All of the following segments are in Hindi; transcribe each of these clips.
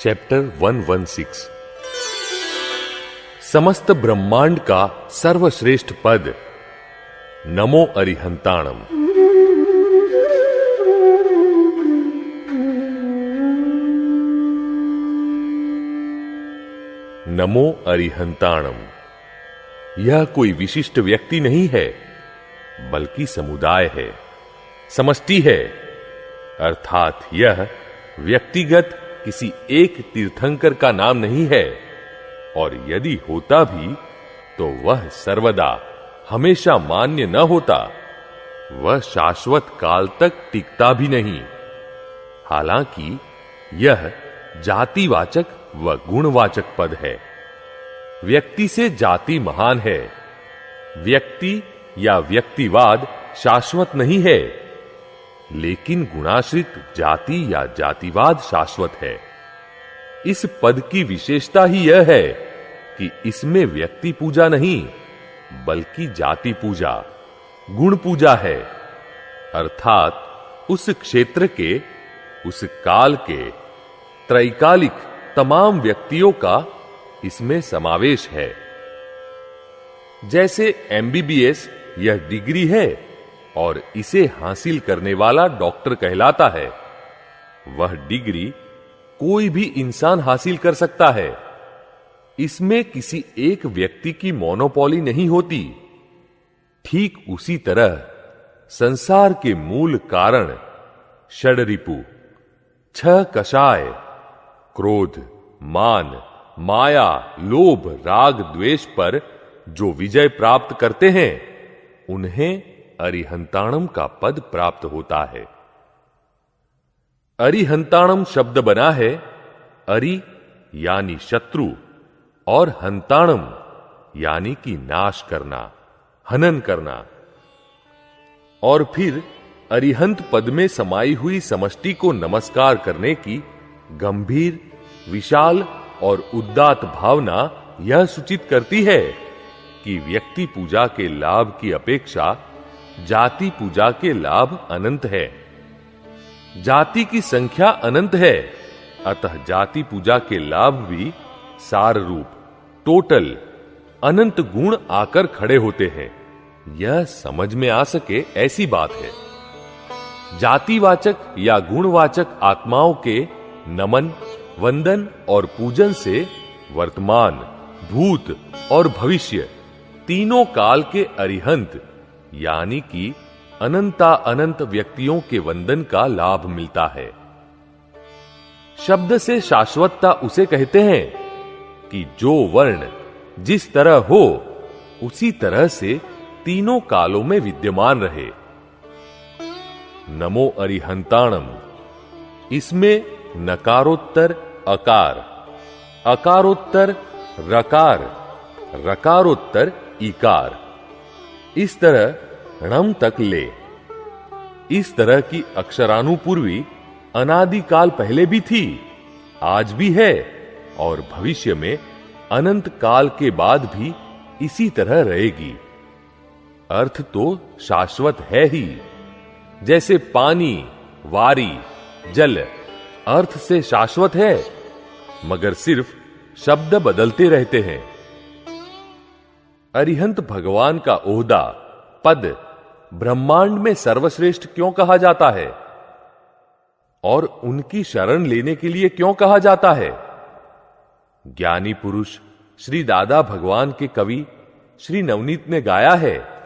चैप्टर 116 समस्त ब्रह्मांड का सर्वश्रेष्ठ पद नमो अरिहंताणम। नमो अरिहंताणम यह कोई विशिष्ट व्यक्ति नहीं है, बल्कि समुदाय है, समष्टि है। अर्थात यह व्यक्तिगत किसी एक तीर्थंकर का नाम नहीं है, और यदि होता भी तो वह सर्वदा हमेशा मान्य न होता, वह शाश्वत काल तक टिकता भी नहीं। हालांकि यह जातिवाचक व गुणवाचक पद है। व्यक्ति से जाति महान है। व्यक्ति या व्यक्तिवाद शाश्वत नहीं है, लेकिन गुणाश्रित जाति या जातिवाद शाश्वत है। इस पद की विशेषता ही यह है कि इसमें व्यक्ति पूजा नहीं, बल्कि जाति पूजा, गुण पूजा है। अर्थात उस क्षेत्र के, उस काल के त्रैकालिक तमाम व्यक्तियों का इसमें समावेश है। जैसे एमबीबीएस यह डिग्री है और इसे हासिल करने वाला डॉक्टर कहलाता है, वह डिग्री कोई भी इंसान हासिल कर सकता है। इसमें किसी एक व्यक्ति की मोनोपोली नहीं होती। ठीक उसी तरह संसार के मूल कारण षड्रिपु, छह कषाय, क्रोध, मान, माया, लोभ, राग, द्वेष पर जो विजय प्राप्त करते हैं, उन्हें अरिहंताणम का पद प्राप्त होता है। अरिहंताणम शब्द बना है अरि यानी शत्रु और हंताणम यानी कि नाश करना, हनन करना। और फिर अरिहंत पद में समाई हुई समष्टि को नमस्कार करने की गंभीर, विशाल और उदात्त भावना यह सूचित करती है कि व्यक्ति पूजा के लाभ की अपेक्षा जाति पूजा के लाभ अनंत है। जाति की संख्या अनंत है, अतः जाति पूजा के लाभ भी सार रूप, टोटल अनंत गुण आकर खड़े होते हैं। यह समझ में आ सके ऐसी बात है। जातिवाचक या गुणवाचक आत्माओं के नमन, वंदन और पूजन से वर्तमान, भूत और भविष्य तीनों काल के अरिहंत यानी कि अनंता अनंत व्यक्तियों के वंदन का लाभ मिलता है। शब्द से शाश्वतता उसे कहते हैं कि जो वर्ण जिस तरह हो, उसी तरह से तीनों कालों में विद्यमान रहे। नमो अरिहंताणम इसमें नकारोत्तर अकार, अकारोत्तर रकार, रकारोत्तर इकार, इस तरह णम तक ले। इस तरह की अक्षरानुपूर्वी अनादिकाल पहले भी थी, आज भी है और भविष्य में अनंत काल के बाद भी इसी तरह रहेगी। अर्थ तो शाश्वत है ही। जैसे पानी, वारी, जल अर्थ से शाश्वत है, मगर सिर्फ शब्द बदलते रहते हैं। अरिहंत भगवान का ओहदा, पद ब्रह्मांड में सर्वश्रेष्ठ क्यों कहा जाता है और उनकी शरण लेने के लिए क्यों कहा जाता है? ज्ञानी पुरुष श्री दादा भगवान के कवि श्री नवनीत ने गाया है,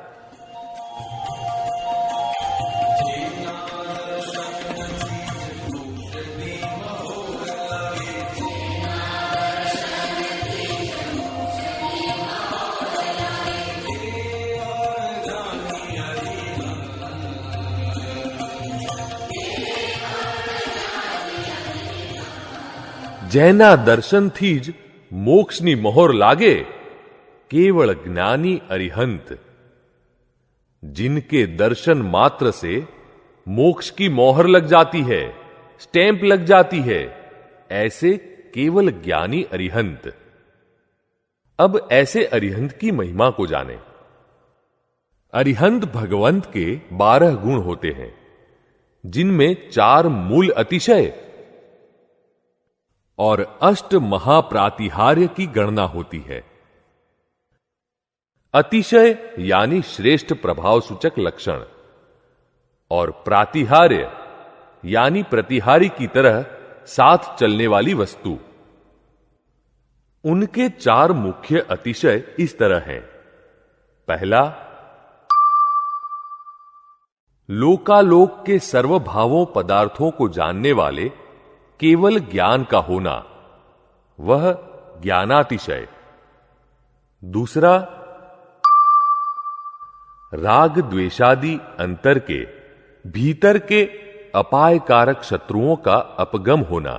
जैना दर्शन थीज मोक्षनी मोहर लागे, केवल ज्ञानी अरिहंत। जिनके दर्शन मात्र से मोक्ष की मोहर लग जाती है, स्टैंप लग जाती है, ऐसे केवल ज्ञानी अरिहंत। अब ऐसे अरिहंत की महिमा को जाने। अरिहंत भगवंत के 12 गुण होते हैं, जिनमें 4 मूल अतिशय और अष्ट महाप्रातिहार्य की गणना होती है। अतिशय यानी श्रेष्ठ प्रभाव सूचक लक्षण और प्रातिहार्य यानी प्रतिहारी की तरह साथ चलने वाली वस्तु। उनके चार मुख्य अतिशय इस तरह हैं। पहला, लोकालोक के सर्वभावों पदार्थों को जानने वाले केवल ज्ञान का होना, वह ज्ञानातिशय। दूसरा, राग द्वेषादि अंतर के भीतर के अपायकारक शत्रुओं का अपगम होना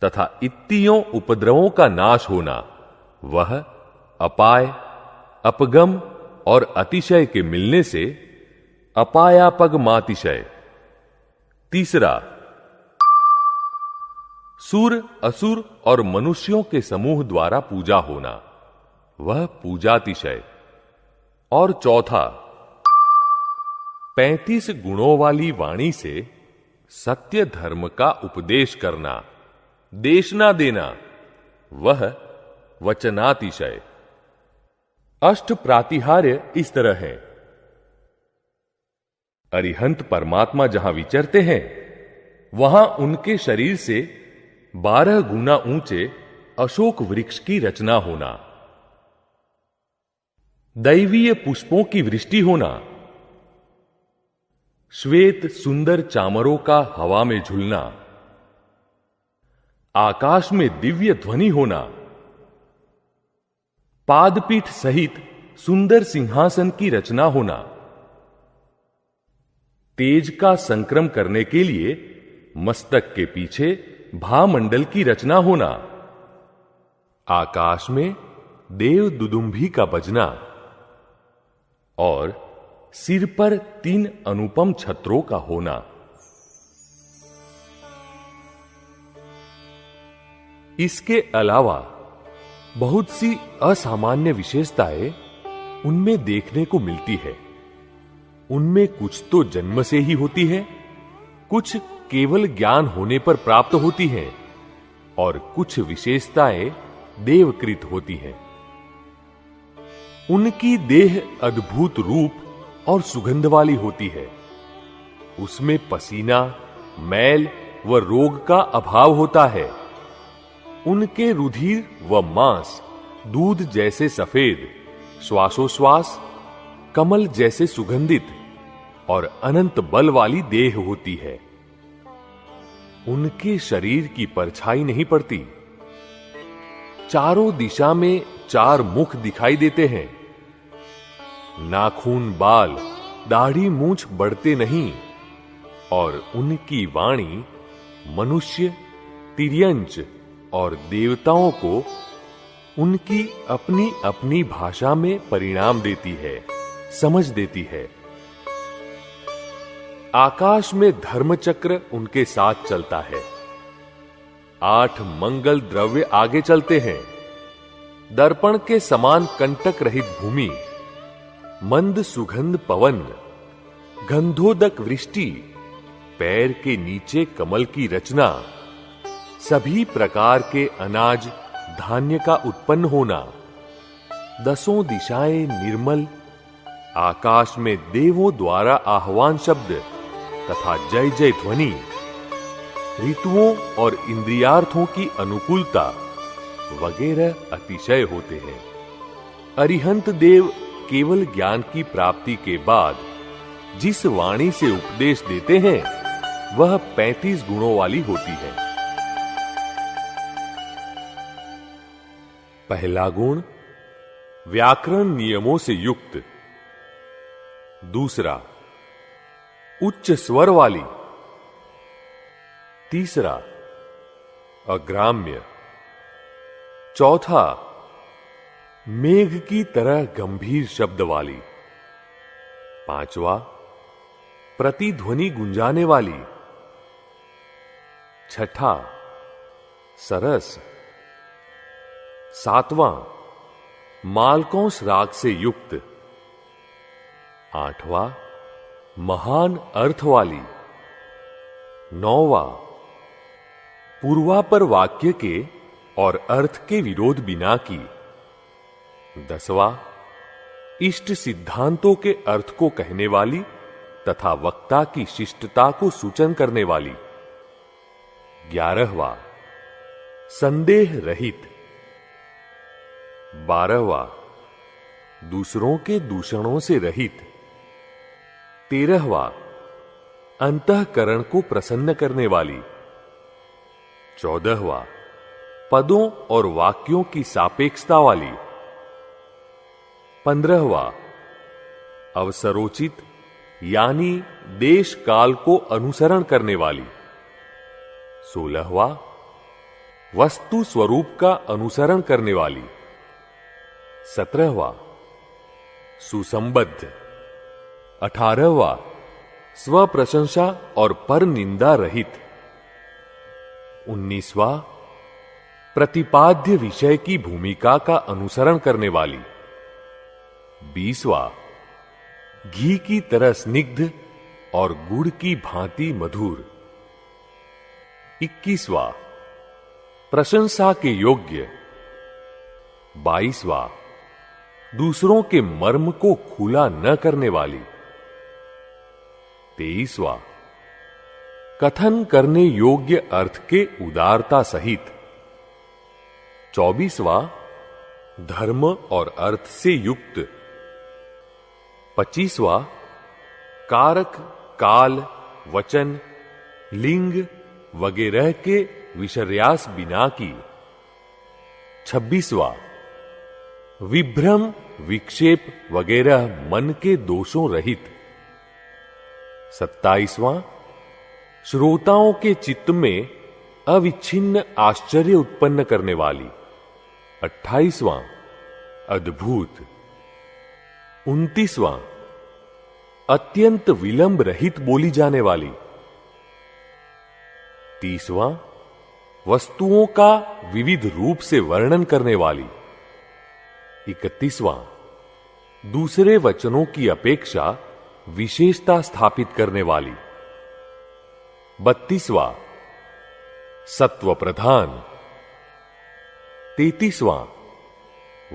तथा इत्तियों उपद्रवों का नाश होना, वह अपाय, अपगम और अतिशय के मिलने से अपायापगमातिशय। तीसरा, सुर, असुर और मनुष्यों के समूह द्वारा पूजा होना, वह पूजातिशय। और चौथा, 35 गुणों वाली वाणी से सत्य धर्म का उपदेश करना, देशना देना, वह वचनातिशय। अष्ट प्रातिहार्य इस तरह है। अरिहंत परमात्मा जहां विचरते हैं, वहां उनके शरीर से 12 गुना ऊंचे अशोक वृक्ष की रचना होना, दैवीय पुष्पों की वृष्टि होना, श्वेत सुंदर चामरों का हवा में झूलना, आकाश में दिव्य ध्वनि होना, पादपीठ सहित सुंदर सिंहासन की रचना होना, तेज का संक्रम करने के लिए मस्तक के पीछे भामंडल की रचना होना, आकाश में देव दुदुंभी का बजना और सिर पर 3 अनुपम छत्रों का होना। इसके अलावा बहुत सी असामान्य विशेषताएं उनमें देखने को मिलती है। उनमें कुछ तो जन्म से ही होती है, कुछ केवल ज्ञान होने पर प्राप्त होती हैं और कुछ विशेषताएं देवकृत होती हैं। उनकी देह अद्भुत रूप और सुगंध वाली होती है। उसमें पसीना, मैल व रोग का अभाव होता है। उनके रुधिर व मांस दूध जैसे सफेद, श्वासोश्वास कमल जैसे सुगंधित और अनंत बल वाली देह होती है। उनके शरीर की परछाई नहीं पड़ती। चारों दिशा में 4 मुख दिखाई देते हैं। नाखून, बाल, दाढ़ी, मूंछ बढ़ते नहीं और उनकी वाणी मनुष्य, तिर्यंच और देवताओं को उनकी अपनी अपनी भाषा में परिणाम देती है, समझ देती है। आकाश में धर्मचक्र उनके साथ चलता है। 8 मंगल द्रव्य आगे चलते हैं। दर्पण के समान कंटक रहित भूमि, मंद सुगंध पवन, गंधोदक वृष्टि, पैर के नीचे कमल की रचना, सभी प्रकार के अनाज धान्य का उत्पन्न होना, 10 दिशाएं निर्मल, आकाश में देवों द्वारा आह्वान शब्द तथा जय जय ध्वनि, ऋतुओं और इंद्रियार्थों की अनुकूलता वगैरह अतिशय होते हैं। अरिहंत देव केवल ज्ञान की प्राप्ति के बाद जिस वाणी से उपदेश देते हैं, वह 35 गुणों वाली होती है। पहला गुण व्याकरण नियमों से युक्त। दूसरा, उच्च स्वर वाली। तीसरा, अग्राम्य। चौथा, मेघ की तरह गंभीर शब्द वाली। पांचवा, प्रतिध्वनि गुंजाने वाली। छठा, सरस। सातवां, मालकों राग से युक्त। आठवां, महान अर्थ वाली। नौवां, पूर्वापर वाक्य के और अर्थ के विरोध बिना की। 10वां, इष्ट सिद्धांतों के अर्थ को कहने वाली तथा वक्ता की शिष्टता को सूचन करने वाली। 11वां, संदेह रहित। 12वां, दूसरों के दूषणों से रहित। 13वां, अंतःकरण को प्रसन्न करने वाली। 14वां, पदों और वाक्यों की सापेक्षता वाली। 15वां, अवसरोचित यानी देश काल को अनुसरण करने वाली। 16वां, वस्तु स्वरूप का अनुसरण करने वाली। 17वां, सुसंबद्ध। 18वां, स्वप्रशंसा और पर निंदा रहित। 19वां, प्रतिपाद्य विषय की भूमिका का अनुसरण करने वाली। 20वां, घी की तरह स्निग्ध और गुड़ की भांति मधुर। 21वां, प्रशंसा के योग्य। 22वां, दूसरों के मर्म को खुला न करने वाली। 23वां, कथन करने योग्य अर्थ के उदारता सहित। 24वां, धर्म और अर्थ से युक्त। 25वां, कारक, काल, वचन, लिंग वगैरह के विपर्यास बिना की। 26वां, विभ्रम, विक्षेप वगैरह मन के दोषों रहित। 27वां, श्रोताओं के चित्त में अविच्छिन्न आश्चर्य उत्पन्न करने वाली। 28वां, अद्भुत। 29वां, अत्यंत विलंब रहित बोली जाने वाली। 30वां, वस्तुओं का विविध रूप से वर्णन करने वाली। 31वां, दूसरे वचनों की अपेक्षा विशेषता स्थापित करने वाली। 32वां, सत्व प्रधान। 33वां,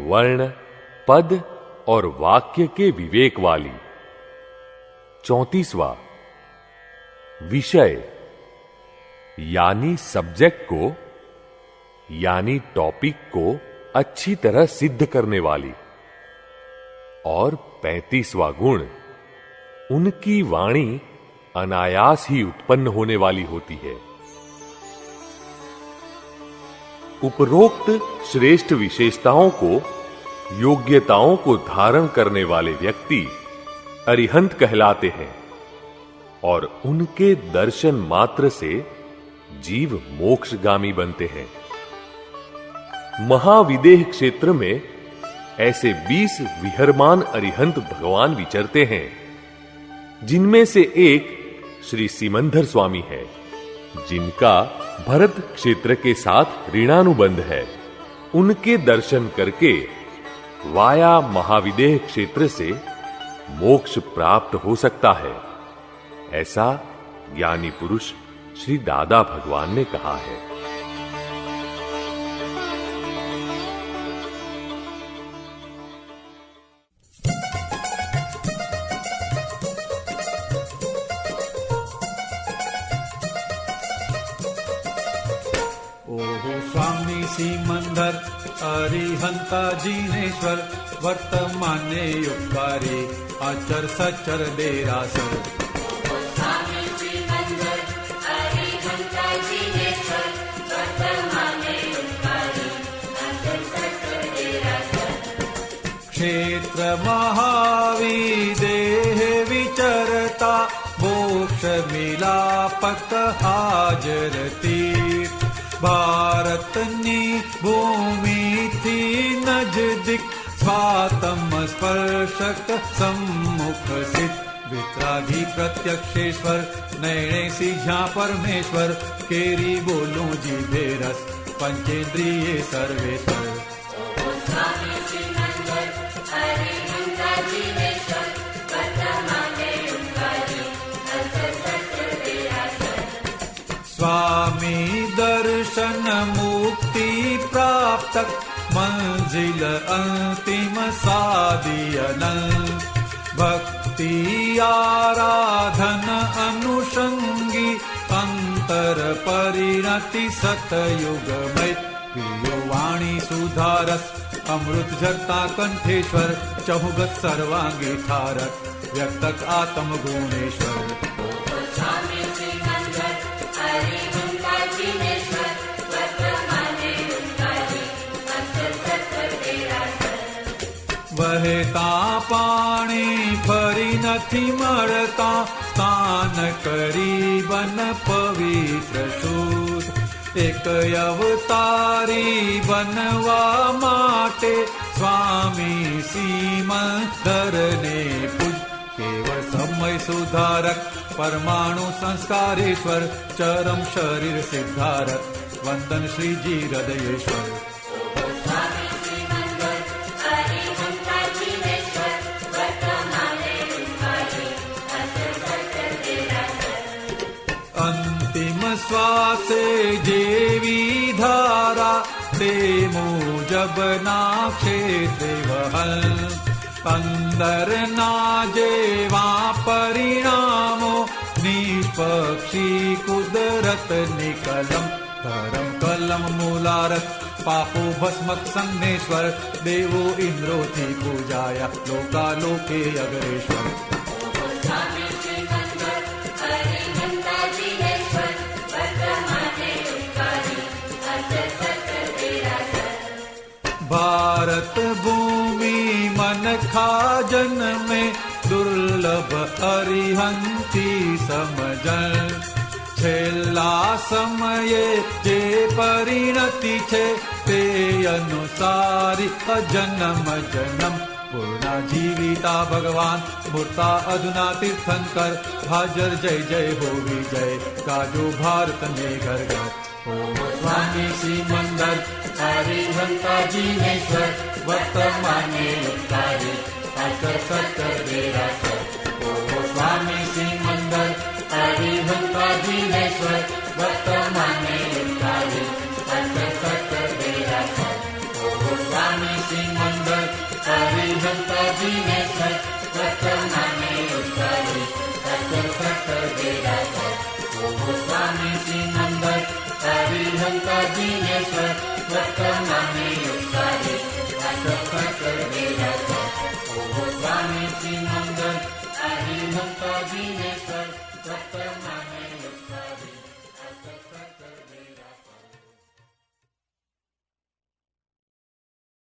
वर्ण, पद और वाक्य के विवेक वाली। 34वां, विषय यानी सब्जेक्ट को यानी टॉपिक को अच्छी तरह सिद्ध करने वाली। और 35वां गुण, उनकी वाणी अनायास ही उत्पन्न होने वाली होती है। उपरोक्त श्रेष्ठ विशेषताओं को, योग्यताओं को धारण करने वाले व्यक्ति अरिहंत कहलाते हैं और उनके दर्शन मात्र से जीव मोक्षगामी बनते हैं। महाविदेह क्षेत्र में ऐसे 20 विहरमान अरिहंत भगवान विचरते हैं, जिनमें से एक श्री सिमंदर स्वामी है, जिनका भरत क्षेत्र के साथ ऋणानुबंध है। उनके दर्शन करके वाया महाविदेह क्षेत्र से मोक्ष प्राप्त हो सकता है, ऐसा ज्ञानी पुरुष श्री दादा भगवान ने कहा है। स्वामी सिमंदर अरिहंता जिनेश्वर, वर्तमाने युगकारी अचर सचर देरासर। स्वामी सिमंदर अरिहंता जिनेश्वर, वर्तमाने युगकारी अचर सचर देरासर। क्षेत्र महाविदेह विचरता, मोक्ष मिलापक हाजर तीर्थ। भारतनी भूमि थी नजदीक, स्वातम स्पर्शक सम्मुख सिद्ध। वित्रागी प्रत्यक्षेश्वर, नैणे सिझा परमेश्वर। केरी बोलूं जीभे रस, पंचेंद्रिये सर्वेश्वर। स्वामी सिमंदर अरिहंता जिनेश्वर, वर्तमाने युगकारी अचर सचर देरासर। स्वामी दर्शन दर्शन मुक्ति प्राप्त मंजिल अंतिम सादियन भक्ति आराधन अनुषंगी अंतर परिणति सतयुगमय प्रियो वाणी सुधारस अमृत झरता कंठेश्वर चहुगत सर्वांगी ठारक व्यक्तक आत्म गुणेश्वर स्वामी सिकंदर हरिहंता जिनेश्वर वर्तमाने उत्कारी अक्षर सत्तर देरासर वहेता पाणी फरी નથી મળતા સ્નાન કરી બન પવિત્ર શુદ્ધ એક અવતારી બનવા માટે સ્વામી સિમંદરને પૂજ કેવળ સમય સુધારક પરમાણુ સંસ્કારેશ્વર ચરમ શરીર સિદ્ધારક વંદન શ્રીજી હૃદયેશ્વર स्वामी सिकंदर हरिहंता जिनेश्वर वर्तमाने उत्कारी अक्षर सत्तर देरासर અંતિમ શ્વાસે જેવી ધારા તે મુજબના ક્ષેત્રે વહન અંદરના જેવા પરિણામો નિષ્પક્ષી કુદરત નિકલમ ધરમ કલમ મૂલારત પાપો ભસ્મક સંજ્ઞેશ્વર દેવો ઇન્દ્રોથી પૂજાયા લોકાલોકે અગ્રેશ્વર स्वामी सिकंदर हरिहंता जिनेश्वर वर्तमाने उत्कारी अक्षर सत्तर देरासर भारत भूमि मन खाजन में दुर्लभ अरिहंती समजन छेल्ला समये जे परिणति छे ते अनुसारी अजन्म जन्म पूर्णा जीविता भगवान मूर्ता अधुना तीर्थंकर हाजर जय जय हो विजय काजो भारत में घर घर ओम स्वामी सिमंदर हरिहंता जिनेश्वर वर्तमाने उत्कारी अक्षर सत्तर देरासर ओम स्वामी सिमंदर हरिहंता जिनेश्वर वर्तमाने उत्कारी अक्षर सत्तर देरासर ओम स्वामी सिमंदर हरिहंता जिनेश्वर वर्तमाने उत्कारी अक्षर सत्तर देरासर ओम स्वामी सिमंदर हरिहंता जिनेश्वर वर्तमाने उत्कारी